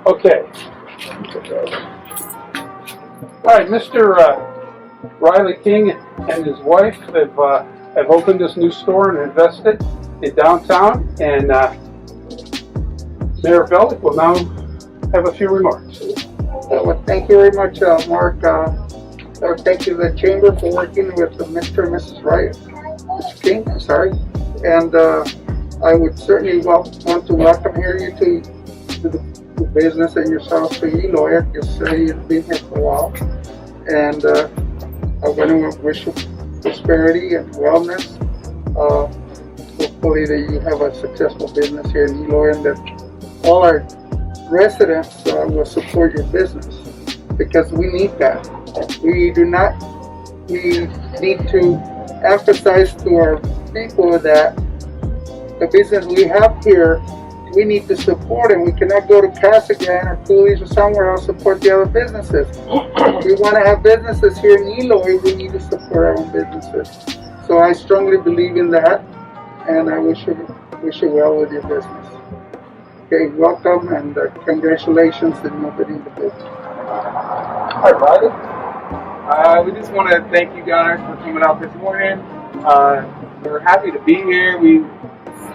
Okay. All right, Mr. Riley King and his wife have opened this new store and invested in downtown, and Mayor Bellick will now have a few remarks. Well, thank you very much, Mark. Thank you to the Chamber for working with Mr. and Mrs. Wright, Mr. King, I'm sorry. And I would certainly want to welcome you to the business and yourself to Eloy. Just you've been here for a while. And I want to wish you prosperity and wellness. Hopefully that you have a successful business here in Eloy, and that all our residents will support your business, because we need that. We need to emphasize to our people that the business we have here, we need to support, and we cannot go to Casagrande or Cooley's or somewhere else support the other businesses. If we want to have businesses here in Eloy, we need to support our own businesses. So I strongly believe in that, and I wish you well with your business. Okay, welcome, and congratulations in opening the business. Hi, Riley. We just want to thank you guys for coming out this morning. We're happy to be here. We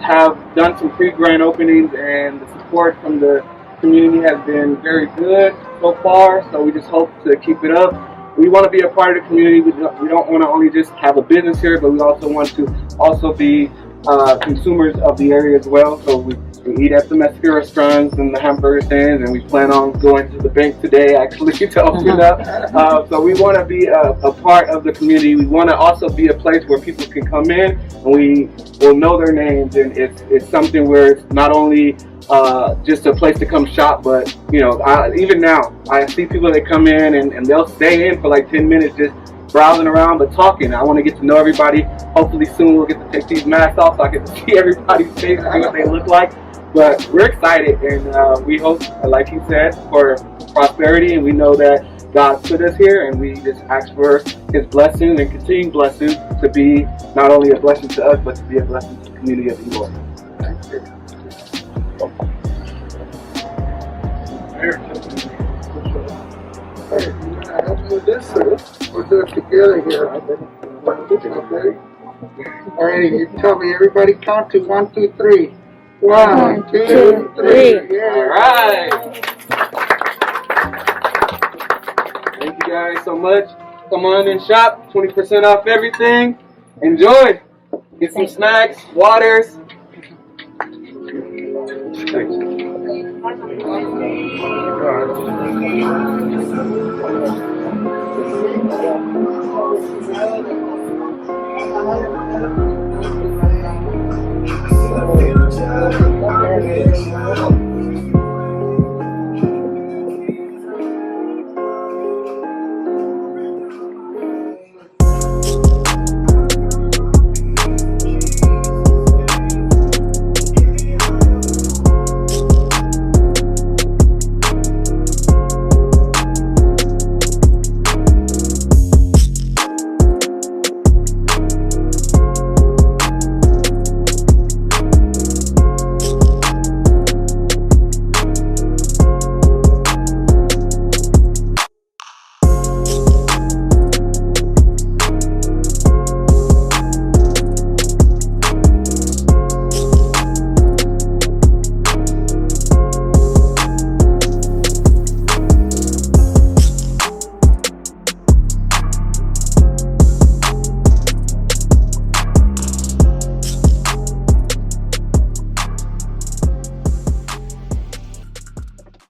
have done some pre-grand openings, and the support from the community has been very good so far, so we just hope to keep it up. We want to be a part of the community. We don't want to only just have a business here, but we also want to be consumers of the area as well. So we eat at the Mexican restaurants and the hamburger stands, and we plan on going to the bank today actually to open up. So we want to be a part of the community. We want to also be a place where people can come in and we will know their names, and it's something where it's not only just a place to come shop, but even now I see people that come in and they'll stay in for like 10 minutes just browsing around but talking. I want to get to know everybody. Hopefully soon we'll get to take these masks off so I get to see everybody's face and what they look like. But we're excited, and we hope, like you said, for prosperity, and we know that God put us here, and we just ask for His blessing and continued blessing to be not only a blessing to us, but to be a blessing to the community of Eloy. Thank you. Hey, you want to help me with this, sir? We'll do it together here. Okay. All right, you tell me, everybody count to 1, 2, 3. 1, 2, 3. Yeah. All right. Thank you guys so much. Come on and shop. 20% off everything. Enjoy. Get some snacks, waters. Thanks.